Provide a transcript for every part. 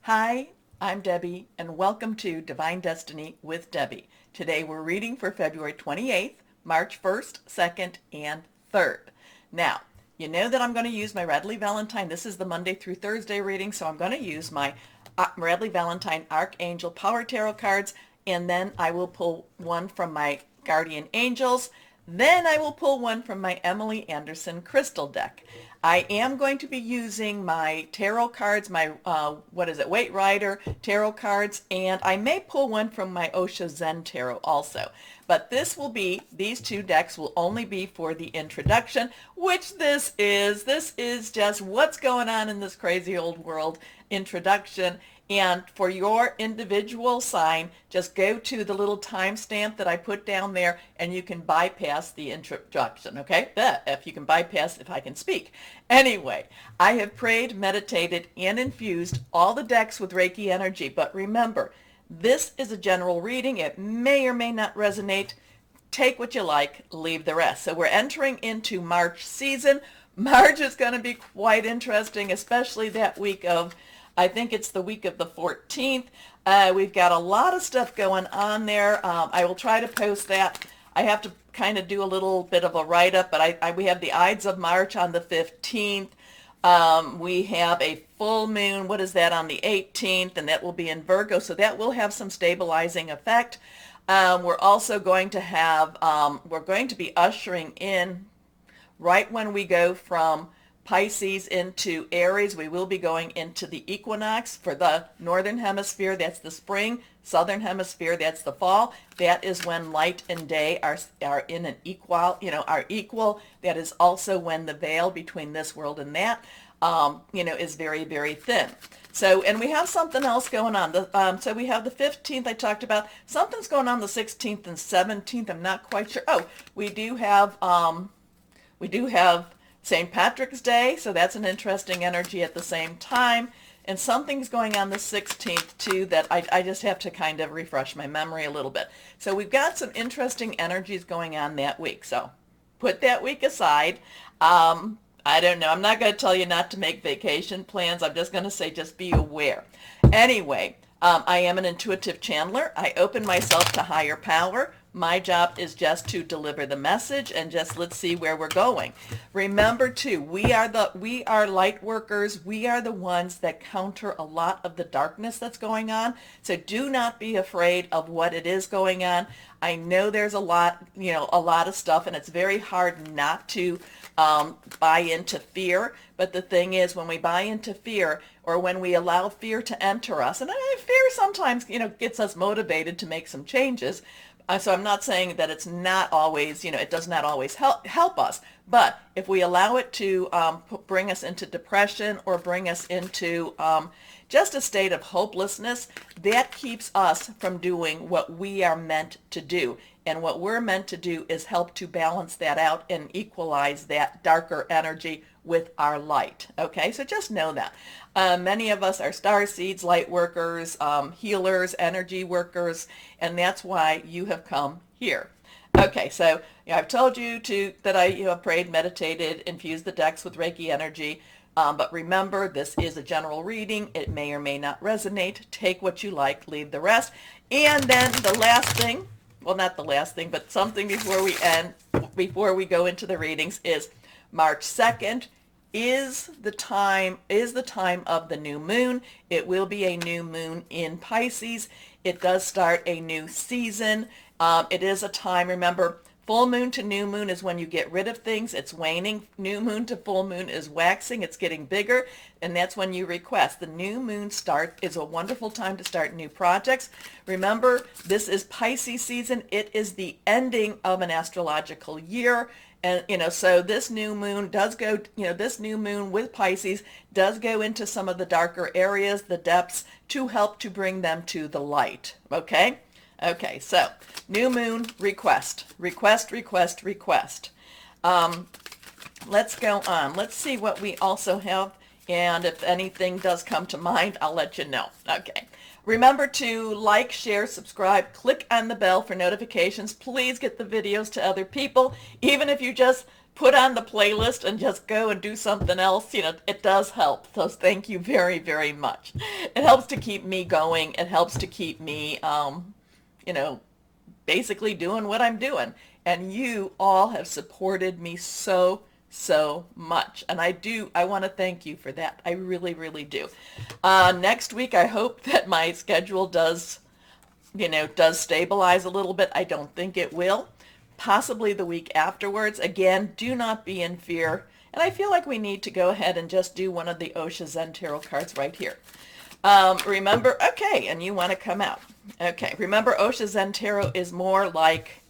Hi, I'm Debbie, and welcome to Divine Destiny with Debbie. Today we're reading for February 28th, March 1st, 2nd, and 3rd. Now, you know that I'm going to use my Radley Valentine. This is the Monday through Thursday reading, so I'm going to use my Radley Valentine Archangel Power Tarot cards, and then I will pull one from my Guardian Angels. Then I will pull one from my Emily Anderson crystal deck. I am going to be using my tarot cards, my, Weight Rider tarot cards, and I may pull one from my Osho Zen tarot also. But these two decks will only be for the introduction, which this is. This is just what's going on in this crazy old world introduction. And for your individual sign, just go to the little timestamp that I put down there and you can bypass the introduction, okay? If you can bypass, if I can speak. Anyway, I have prayed, meditated, and infused all the decks with Reiki energy. But remember, this is a general reading. It may or may not resonate. Take what you like, leave the rest. So we're entering into March season. March is going to be quite interesting, especially that week of, I think it's the week of the 14th. We've got a lot of stuff going on there. I will try to post that. I have to kind of do a little bit of a write-up, but we have the Ides of March on the 15th. We have a full moon, what is that, on the 18th, and that will be in Virgo, so that will have some stabilizing effect. We're also going to have, we're going to be ushering in, right when we go from Pisces into Aries, we will be going into the equinox. For the northern hemisphere, that's the spring. Southern hemisphere, that's the fall. That is when light and day are in an equal, are equal. That is also when the veil between this world and that, is very, very thin. So, and we have something else going on. So we have the 15th I talked about. Something's going on the 16th and 17th. I'm not quite sure. Oh, we do have St. Patrick's Day, so that's an interesting energy at the same time. And something's going on the 16th too that I just have to kind of refresh my memory a little bit. So we've got some interesting energies going on that week. So put that week aside. I don't know. I'm not going to tell you not to make vacation plans. I'm just going to say just be aware. Anyway, I am an intuitive channeler. I open myself to higher power. My job is just to deliver the message and just let's see where we're going. Remember too, we are light workers. We are the ones that counter a lot of the darkness that's going on. So do not be afraid of what it is going on. I know there's a lot of stuff, and it's very hard not to buy into fear. But the thing is, when we buy into fear, or when we allow fear to enter us, and fear sometimes, gets us motivated to make some changes. So I'm not saying that it's not always, it does not always help us. But if we allow it to bring us into depression or bring us into just a state of hopelessness, that keeps us from doing what we are meant to do. And what we're meant to do is help to balance that out and equalize that darker energy with our light. Okay, so just know that. Many of us are star seeds, light workers, healers, energy workers, and that's why you have come here. Okay, so I've told you that I have prayed, meditated, infused the decks with Reiki energy. But remember, this is a general reading. It may or may not resonate. Take what you like, leave the rest. And then the last thing, well, not the last thing, but something before we go into the readings is March 2nd is the time of the new moon. It will be a new moon in Pisces. It does start a new season. It is a time, remember, full moon to new moon is when you get rid of things. It's waning. New moon to full moon is waxing. It's getting bigger, and that's when you request. The new moon start is a wonderful time to start new projects. Remember, this is Pisces season. It is the ending of an astrological year. And, so this new moon does go, this new moon with Pisces does go into some of the darker areas, the depths, to help to bring them to the light. Okay? Okay, so new moon request. Let's go on. Let's see what we also have. And if anything does come to mind, I'll let you know. Okay. Remember to like, share, subscribe, click on the bell for notifications. Please get the videos to other people. Even if you just put on the playlist and just go and do something else, it does help. So thank you very, very much. It helps to keep me going. It helps to keep me, you know, basically doing what I'm doing. And you all have supported me so much. And I want to thank you for that. I really, really do. Next week, I hope that my schedule does stabilize a little bit. I don't think it will. Possibly the week afterwards. Again, do not be in fear. And I feel like we need to go ahead and just do one of the Osha Zen Tarot cards right here. Remember, okay, and you want to come out. Okay, remember Osha Zen Tarot is more like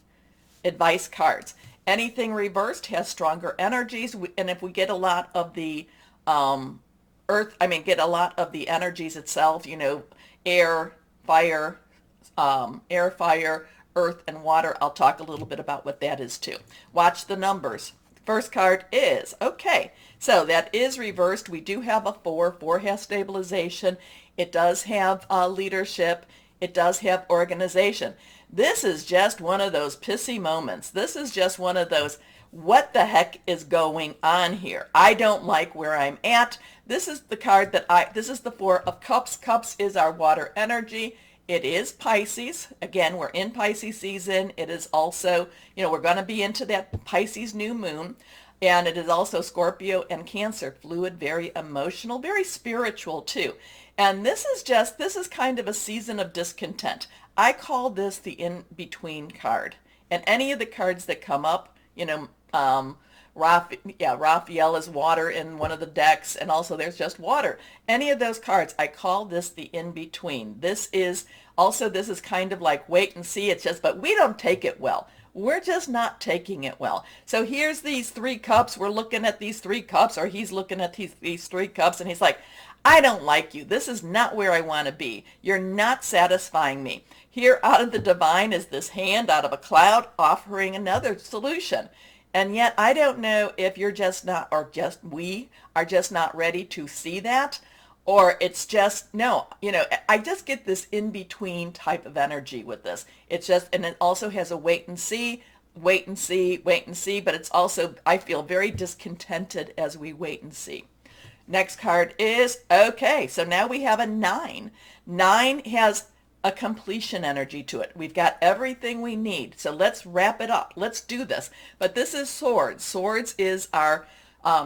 advice cards. Anything reversed has stronger energies, and if we get a lot of the get a lot of the energies itself, air, fire, earth, and water. I'll talk a little bit about what that is too. Watch the numbers. First card is, okay, so that is reversed. We do have a 4. 4 has stabilization. It does have leadership. It does have organization. This is just one of those pissy moments. This is just one of those, what the heck is going on here? I don't like where I'm at. This is the card this is the 4 of Cups. Cups is our water energy. It is Pisces. Again, we're in Pisces season. It is also, we're going to be into that Pisces new moon. And it is also Scorpio and Cancer. Fluid, very emotional, very spiritual too. And this is kind of a season of discontent. I call this the in-between card. And any of the cards that come up, Raphael is water in one of the decks, and also there's just water. Any of those cards, I call this the in-between. This is kind of like wait and see. But we don't take it well. We're just not taking it well. So here's these 3 cups. We're looking at these 3 cups, or he's looking at these 3 cups, and he's like, I don't like you. This is not where I want to be. You're not satisfying me. Here out of the divine is this hand out of a cloud offering another solution. And yet I don't know if you're just not, or just we are just not ready to see that, or it's just, no, I just get this in-between type of energy with this. It's just, and it also has a wait and see, but it's also, I feel very discontented as we wait and see. Next card is, okay, so now we have a 9. 9 has a completion energy to it. We've got everything we need. So let's wrap it up. Let's do this. But this is Swords. Swords is our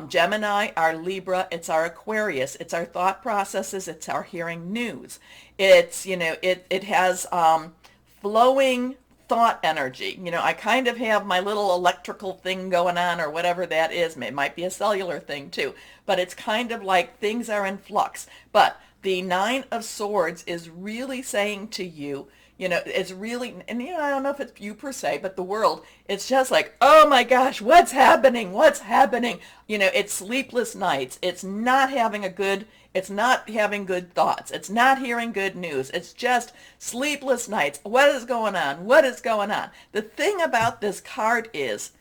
Gemini, our Libra, it's our Aquarius, it's our thought processes, it's our hearing news. It's, it has flowing thought energy. I kind of have my little electrical thing going on, or whatever that is. It might be a cellular thing too, but it's kind of like things are in flux. But the 9 of Swords is really saying to you, it's really, and I don't know if it's you per se, but the world, it's just like, oh my gosh, what's happening? It's sleepless nights. It's not having good thoughts. It's not hearing good news. It's just sleepless nights. What is going on? The thing about this card is,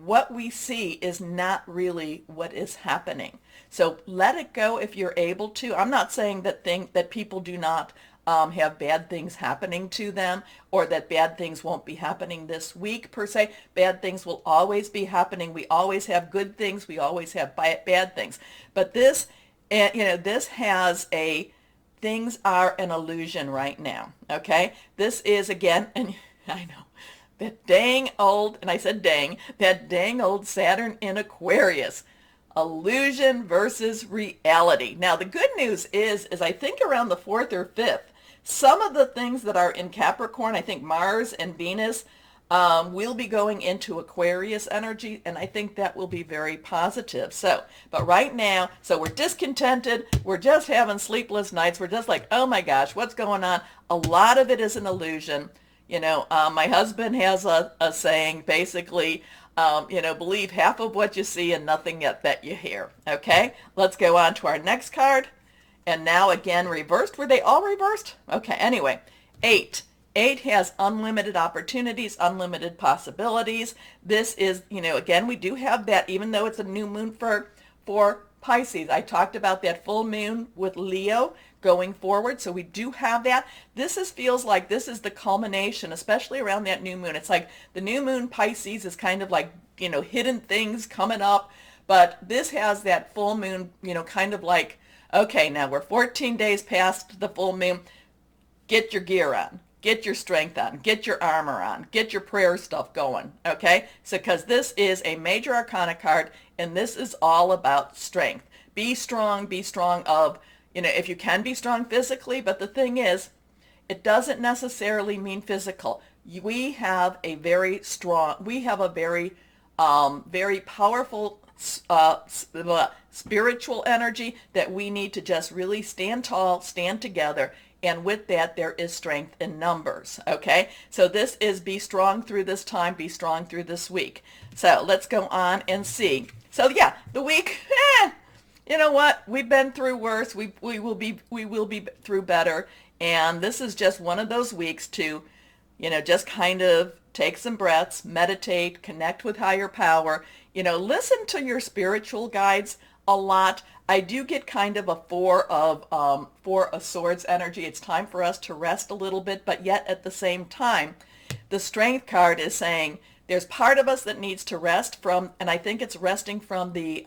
what we see is not really what is happening. So let it go if you're able to. I'm not saying that people do not have bad things happening to them, or that bad things won't be happening this week per se. Bad things will always be happening. We always have good things. We always have bad things. But this, this has things are an illusion right now. Okay? This is, again, and I know, that dang old old Saturn in Aquarius. Illusion versus reality. Now, the good news is I think around the 4th or 5th, some of the things that are in Capricorn, I think Mars and Venus, will be going into Aquarius energy, and I think that will be very positive. But right now, we're discontented. We're just having sleepless nights. We're just like, oh my gosh, what's going on? A lot of it is an illusion. My husband has a saying, basically, believe half of what you see and nothing yet that you hear. Okay, let's go on to our next card. And now again, reversed. Were they all reversed? Okay, anyway, 8. 8 has unlimited opportunities, unlimited possibilities. This is, again, we do have that, even though it's a new moon for Pisces. I talked about that full moon with Leo going forward, so we do have that. Feels like this is the culmination, especially around that new moon. It's like the new moon Pisces is kind of like hidden things coming up. But this has that full moon, kind of like, okay, now we're 14 days past the full moon. Get your gear on. Get your strength on. Get your armor on. Get your prayer stuff going. Okay? So because this is a major arcana card, and this is all about strength. Be strong of, if you can be strong physically, but the thing is, it doesn't necessarily mean physical. We have a very very powerful spiritual energy that we need to just really stand tall, stand together. And with that, there is strength in numbers. Okay, so this is be strong through this time, be strong through this week. So let's go on and see. So yeah, the week, you know what? We've been through worse. We will be through better. And this is just one of those weeks to, just kind of take some breaths, meditate, connect with higher power. Listen to your spiritual guides a lot. I do get kind of a four of swords energy. It's time for us to rest a little bit, but yet at the same time, the strength card is saying there's part of us that needs to rest from, and I think it's resting from the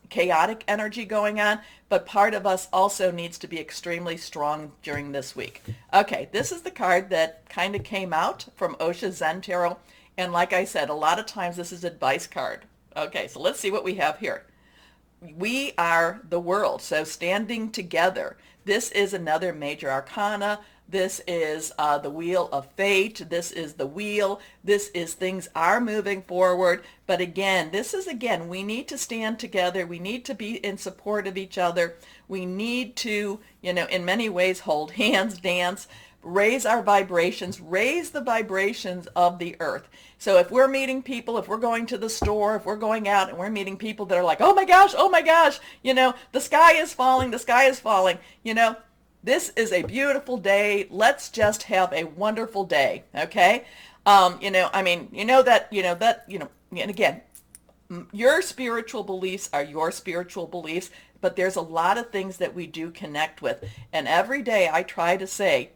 chaotic energy going on, but part of us also needs to be extremely strong during this week. Okay, this is the card that kind of came out from Osha Zen Tarot, and like I said, a lot of times this is advice card. Okay, so let's see what we have here. We are the world, so standing together. This is another major arcana. This is the wheel of fate. This is the wheel. This is things are moving forward. But again, we need to stand together. We need to be in support of each other. We need to, in many ways, hold hands, dance, raise our vibrations, raise the vibrations of the earth. So if we're meeting people, if we're going to the store, if we're going out and we're meeting people that are like, oh my gosh, the sky is falling, this is a beautiful day. Let's just have a wonderful day. Okay. And again, your spiritual beliefs are your spiritual beliefs, but there's a lot of things that we do connect with. And every day I try to say,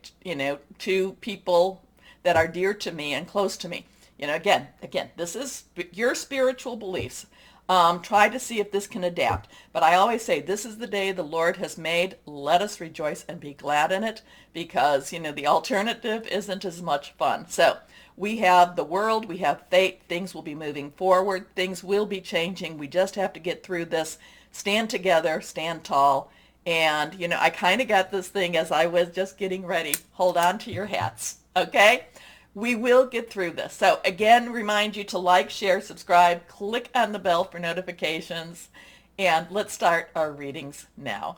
to people that are dear to me and close to me, again, this is your spiritual beliefs. Try to see if this can adapt. But I always say, this is the day the Lord has made. Let us rejoice and be glad in it, because, the alternative isn't as much fun. So we have the world, we have fate, things will be moving forward, things will be changing. We just have to get through this, stand together, stand tall. And, I kind of got this thing as I was just getting ready. Hold on to your hats, okay? We will get through this. So again, remind you to like, share, subscribe, click on the bell for notifications, and let's start our readings now.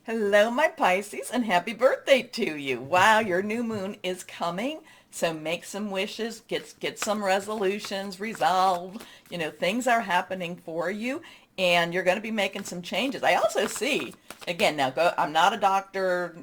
Hello, my Pisces, and happy birthday to you. Wow, your new moon is coming. So make some wishes, get some resolutions, resolve. Things are happening for you, and you're going to be making some changes. I also see, again, I'm not a doctor,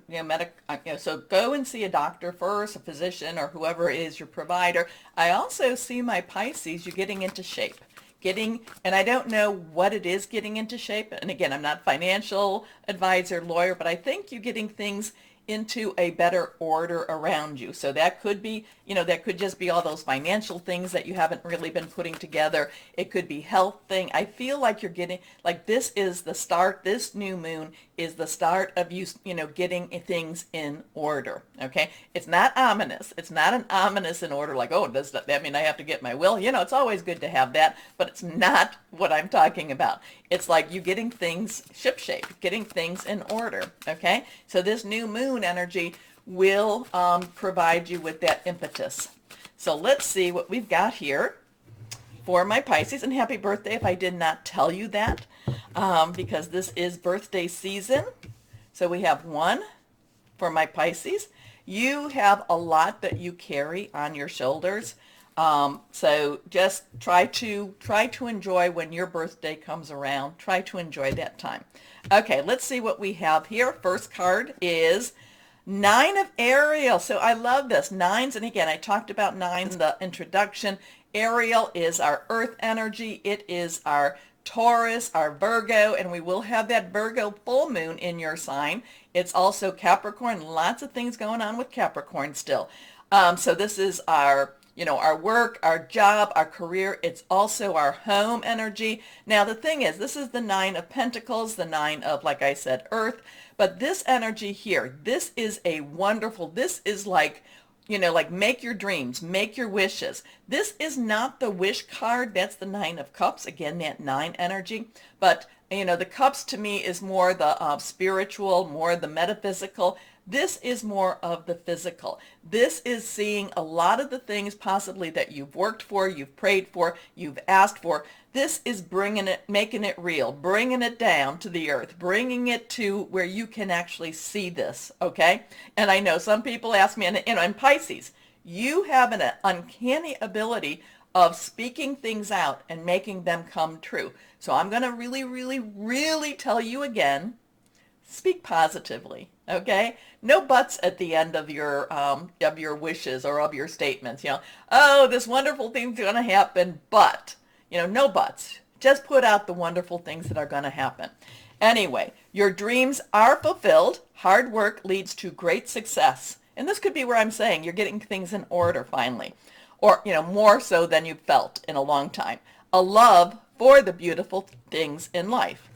so go and see a doctor first, a physician, or whoever is your provider. I also see, my Pisces, you're getting into shape. And I don't know what it is getting into shape. And again, I'm not a financial advisor, lawyer, but I think you're getting things into a better order around you. So that could be, that could just be all those financial things that you haven't really been putting together. It could be health thing. I feel like you're getting, like this is the start, this new moon is the start of you, getting things in order. Okay. It's not ominous. It's not an ominous in order like, oh, does that mean I have to get my will? It's always good to have that, but it's not what I'm talking about. It's like you getting things shipshape, getting things in order. Okay. So this new moon energy will provide you with that impetus. So let's see what we've got here for my Pisces, and happy birthday if I did not tell you that, because this is birthday season. So we have one for my Pisces. You have a lot that you carry on your shoulders. So just try to enjoy when your birthday comes around. Try to enjoy that time. Okay, let's see what we have here. First card is Nine of Ariel. So I love this. Nines, and again, I talked about nines in the introduction. Ariel is our earth energy. It is our Taurus, our Virgo, and we will have that Virgo full moon in your sign. It's also Capricorn. Lots of things going on with Capricorn still. So this is our you know, our work, our job, our career. It's also our home energy. Now, the thing is, this is the Nine of Pentacles, the Nine of, like I said, Earth. But this energy here, this is a wonderful, this is like, you know, like make your dreams, make your wishes. This is not the wish card. That's the Nine of Cups. Again, that 9 energy. But, you know, the cups to me is more the spiritual, more the metaphysical. This is more of the physical. This is seeing a lot of the things possibly that you've worked for, you've prayed for, you've asked for. This is bringing it, making it real, bringing it down to the earth, bringing it to where you can actually see this, okay? And I know some people ask me, and in Pisces, you have an uncanny ability of speaking things out and making them come true. So I'm going to really, really, really tell you again, speak positively, okay? No buts at the end of your wishes or of your statements. You know, oh, this wonderful thing's going to happen, but, you know, no buts. Just put out the wonderful things that are going to happen. Anyway, your dreams are fulfilled. Hard work leads to great success. And this could be where I'm saying you're getting things in order finally, or, you know, more so than you've felt in a long time. A love for the beautiful things in life.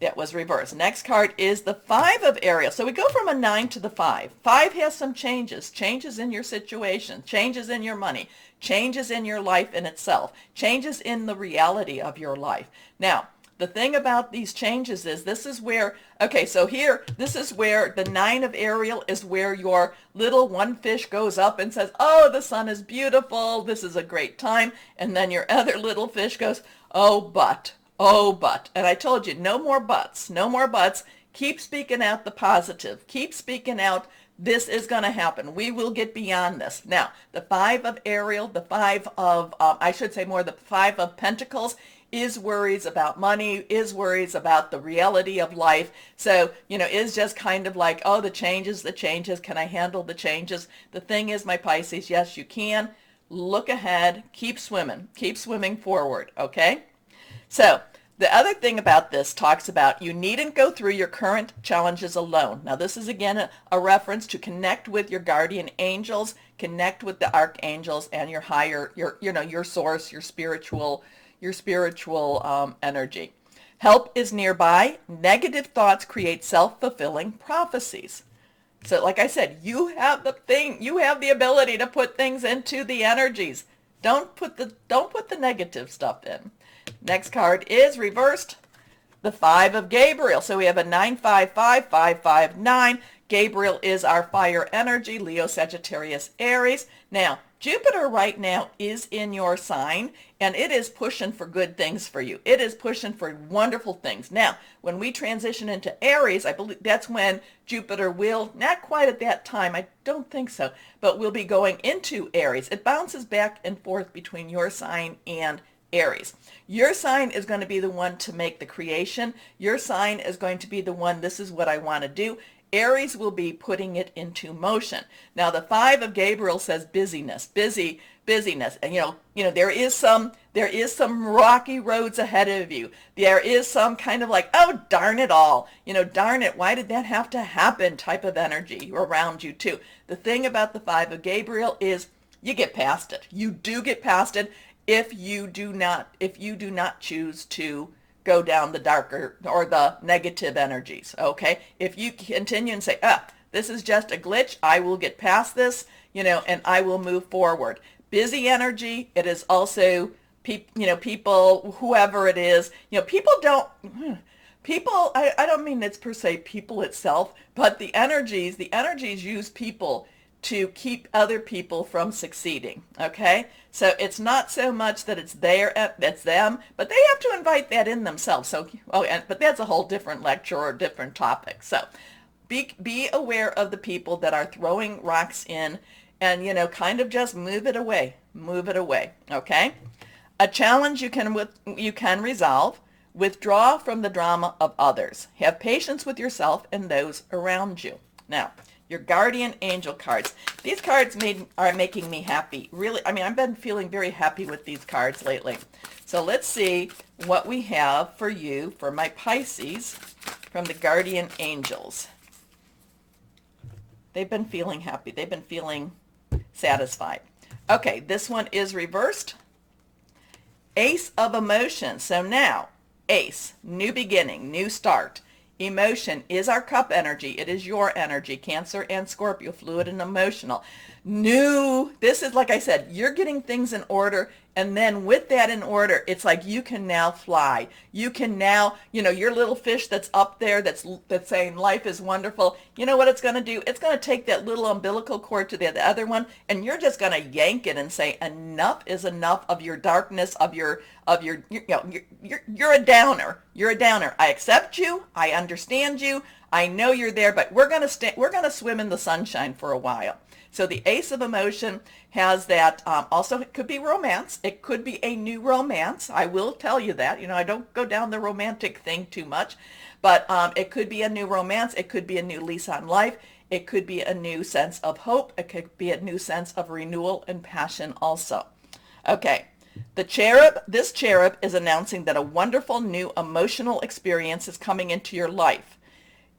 That was reversed. Next card is the 5 of Ariel. So we go from a 9 to the 5. 5 has some changes. Changes in your situation. Changes in your money. Changes in your life in itself. Changes in the reality of your life. Now, the thing about these changes is this is where, okay, so here, this is where the 9 of Ariel is where your little one fish goes up and says, oh, the sun is beautiful. This is a great time. And then your other little fish goes, oh, but. Oh, but. And I told you, no more buts. No more buts. Keep speaking out the positive. Keep speaking out, this is going to happen. We will get beyond this. Now, the 5 of Ariel, the 5 of, I should say more, the 5 of Pentacles is worries about money, is worries about the reality of life. So, you know, is just kind of like, oh, the changes, can I handle the changes? The thing is, my Pisces, yes, you can. Look ahead. Keep swimming forward, okay? So the other thing about this talks about you needn't go through your current challenges alone. Now this is again a reference to connect with your guardian angels, connect with the archangels and your higher, your source, your spiritual energy. Help is nearby. Negative thoughts create self-fulfilling prophecies. So like I said, you have the ability to put things into the energies. Don't put the negative stuff in. Next card is reversed, the 5 of Gabriel. So we have a 9555559. Gabriel is our fire energy, Leo, Sagittarius, Aries. Now, Jupiter right now is in your sign, and it is pushing for good things for you. It is pushing for wonderful things. Now, when we transition into Aries, I believe that's when Jupiter will, not quite at that time, I don't think so, but we'll be going into Aries. It bounces back and forth between your sign and Aries. Your sign is going to be the one to make the creation. Your sign is going to be the one, this is what I want to do. Aries will be putting it into motion. Now the 5 of Gabriel says busyness, busyness. And you know, there is some rocky roads ahead of you. There is some kind of like, oh, darn it all. You know, darn it, why did that have to happen type of energy around you too. The thing about the 5 of Gabriel is you get past it. You do get past it. If you do not choose to go down the darker or the negative energies, okay? If you continue and say, this is just a glitch, I will get past this, you know, and I will move forward. Busy energy, it is also, people, whoever it is, you know, I don't mean it's per se people itself, but the energies use people to keep other people from succeeding, okay? So it's not so much that it's that's them, but they have to invite that in themselves. So, but that's a whole different lecture or different topic. So be aware of the people that are throwing rocks in and, you know, kind of just move it away, okay? A challenge you can resolve. Withdraw from the drama of others. Have patience with yourself and those around you. Now, your guardian angel cards. These cards are making me happy. Really, I mean, I've been feeling very happy with these cards lately. So let's see what we have for you, for my Pisces, from the guardian angels. They've been feeling happy. They've been feeling satisfied. Okay, this one is reversed. Ace of Emotion. So now, Ace, new beginning, new start. Emotion is our cup energy. It is your energy, Cancer and Scorpio, fluid and emotional. New, this is like I said, you're getting things in order, and then with that in order, it's like you can now fly. You can now, your little fish that's up there that's saying life is wonderful. You know what it's going to do? It's going to take that little umbilical cord to the other one, and you're just going to yank it and say enough is enough of your darkness, you're a downer. You're a downer. I accept you. I understand you. I know you're there, but we're going to swim in the sunshine for a while. So the Ace of Emotion has that. Also, it could be romance. It could be a new romance. I will tell you that. I don't go down the romantic thing too much, but it could be a new romance. It could be a new lease on life. It could be a new sense of hope. It could be a new sense of renewal and passion also. Okay. The cherub, this cherub is announcing that a wonderful new emotional experience is coming into your life.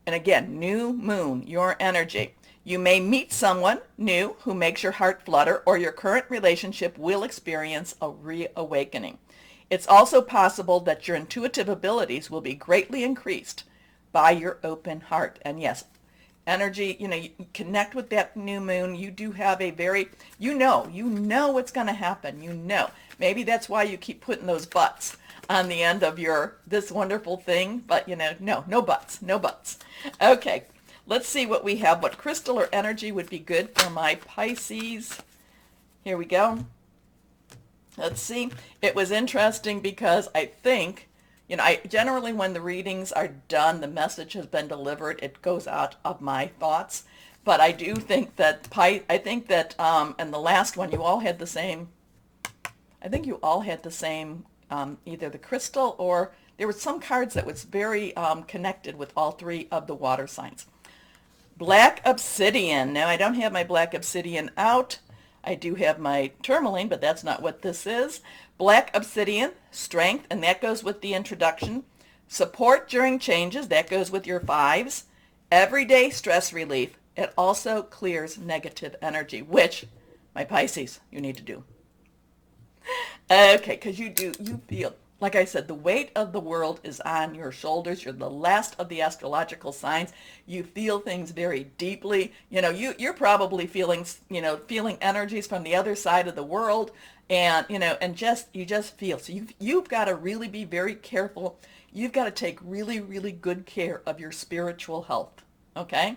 And again, new moon, your energy. You may meet someone new who makes your heart flutter, or your current relationship will experience a reawakening. It's also possible that your intuitive abilities will be greatly increased by your open heart. And yes, energy, you connect with that new moon. You do have a very, you know what's going to happen. Maybe that's why you keep putting those buts on the end of this wonderful thing. But, no buts. Okay. Let's see what we have. What crystal or energy would be good for my Pisces? Here we go. Let's see. It was interesting because I think, I generally, when the readings are done, the message has been delivered, it goes out of my thoughts. But I do think that, in the last one, you all had the same, either the crystal, or there were some cards that was very connected with all three of the water signs. Black Obsidian. Now, I don't have my Black Obsidian out. I do have my tourmaline, but that's not what this is. Black Obsidian, strength, and that goes with the introduction. Support during changes, that goes with your 5s. Everyday stress relief. It also clears negative energy, which, my Pisces, you need to do. Okay, because you feel, like I said, the weight of the world is on your shoulders. You're the last of the astrological signs. You feel things very deeply. You're probably feeling energies from the other side of the world, and you just feel. So you've got to really be very careful. You've got to take really, really good care of your spiritual health. Okay?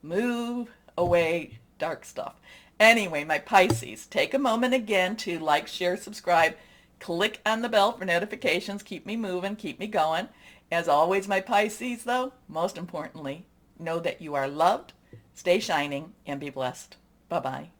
Move away dark stuff. Anyway, my Pisces, take a moment again to like, share, subscribe. Click on the bell for notifications. Keep me moving. Keep me going. As always, my Pisces, though, most importantly, know that you are loved. Stay shining and be blessed. Bye-bye.